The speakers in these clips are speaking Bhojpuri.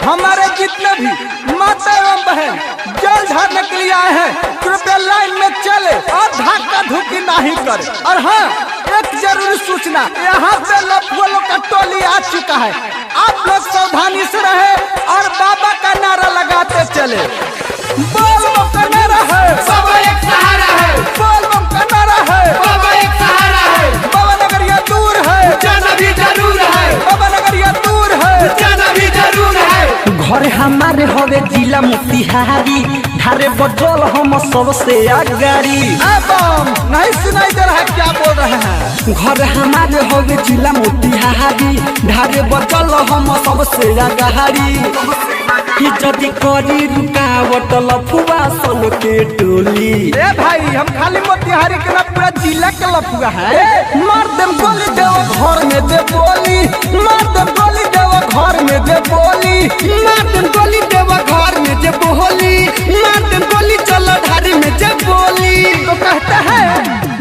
हमारे जितने भी माता एवं बहन जल ढारने के लिए आए हैं, कृपया लाइन में चले और धक्का धुकी नहीं करे। और हाँ, एक जरूरी सूचना, यहाँ पे लफुआ लोग का टोली आ चुका है। आप लोग सावधानी से रहे और बाबा का नारा लगाते चले। बोल बम का नारा है, बाबा एक सहारा है। बोल बम का नारा है, बाबा एक सहारा है। बाबा नगरिया दूर है, जाना भी जरूर है। बाबा नगरिया दूर है, जाना भी जरूर है। घर हमारे हवे जिला मोतिहारी, धारे बजल हम सबसे आगारी। एवं नहीं सुनाई दे रहा है, क्या बोल रहे हैं? घर हमारे हवे जिला मोतिहारी, धारे बजल हम सबसे आगारी। जदि करी रुकावट लफुआ सन के टोली। ए भाई, हम खाली मोतिहारी के ना, पूरा जिला के लफुआ है। मार देम गोली देव घर में दे बोली, मार देम गोली देव घर में दे बोली, मार देम गोली देवा घर में जे बोली, मार देम गोली चलो धारी में जे बोली। तो कहते हैं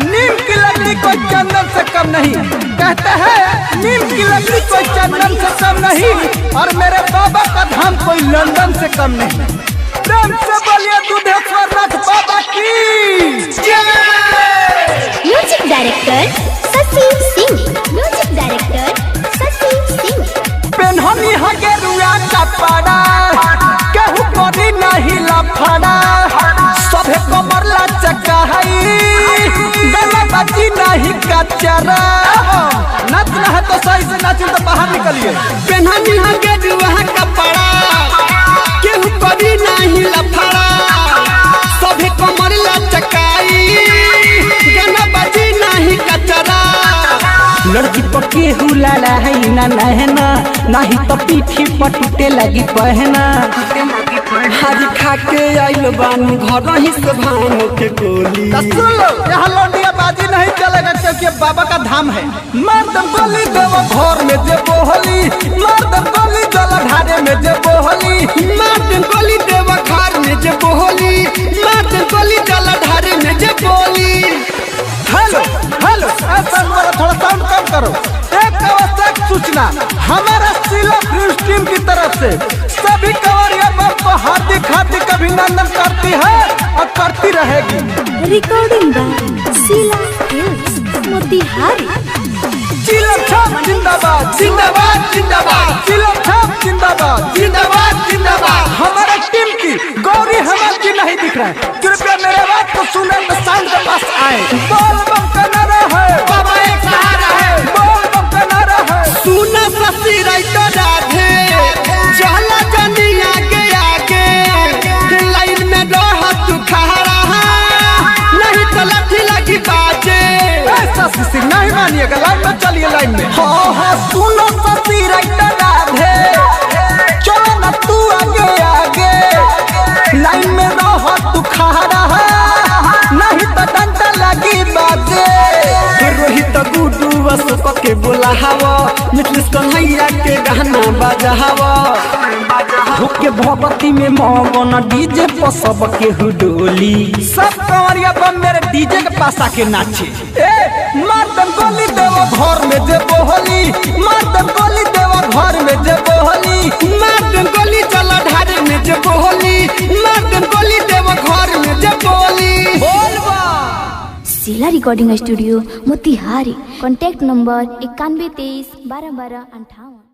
नीम की लकड़ी कोई चंदन से कम नहीं, कहते हैं नीम की लकड़ी कोई चंदन से कम नहीं, और मेरे बाबा का धाम कोई लंदन से कम नहीं। प्रेम से बोलिए दुधेश्वर नाथ बाबा की जय। Music director Shashi Singh, music director Shashi Singh. पेन्हनी है गेरुआ कपड़ा, केहू करी नहीं लफड़ा, सभे कमर लचका है, गला बची नहीं कचरा। नाचना है तो सही से नाचिए, तो बाहर निकलिए। पेन्हनी है गेरुआ कपड़ा, केहू करी नहीं लफड़ा, सभे कमर लचकाई, गाना बजी नहीं कचरा। लड़की पर केहू लाला है ना नहना, नहीं तो पीठी पर टूटे लगी पहना। हरी खा के आइल बानी घर ही से भान के गोली। सुन लो, यहाँ लौंडिया बाजी नहीं चलेगा, क्योंकि बाबा का धाम है। मार दम गोली देव घर में जे बोली, मार दम गोली जल ढारे में जे बोली, मार दम गोली देवा घर में जे बोली, मार दम गोली जल ढारे में जे बोली। हेलो हेलो, ऐसा वाला थोड़ा साउंड कम करो। एक आवश्यक सूचना, हमारा सिला न्यूज टीम की तरफ से सभी कंवरिया बम को हार्दिक हार्दिक अभिनंदन करती है और करती रहेगी। Recording by Sheela films, Motihari. चिलम छाप जिंदाबाद, जिंदाबाद जिंदाबाद चिलम छाप जिंदाबाद, जिंदाबाद जिंदाबाद। हमारे टीम की गौरी हेमंत जी नहीं दिख रहे हैं, कृपया मेरे बात को सुने तो साउंड के पास आए। बोल बम का नारा है, बाबा एक सहारा है। बोल बम का नारा है। सुना ससी राइतो राधे, चला जनी आगे आगे, लाइन में रह तू खड़ा, नहीं तो लाठी लगी बाजे। ऐसा सिंह नहीं मानिएगा, लाइन में चलिए, लाइन में। हाँ हाँ सुनो ससी राइतो राधे, चलो ना तू आगे आगे, लाइन में रह तू खड़ा, नहीं तो डंडा लगी बाजे। रोहित गुडू अशोक के बोला हवा, मिथलेश कन्हैया के गाना बजा हवा। भूखे भगवती में मगन डीजे पर सब के हुडोली। सब कंवरिया बम मेरे डीजे के पास आके नाचे। ए मार दम गोली देव घर में जे बोली, मार दम गोली देव घर में जे बोली, मार दम गोली चला ढारे में जे बोली, मार दम गोली देव घर में जे बोली। बोलबा। Sheela recording studio Motihari. Contact number 91 23 12 12 58।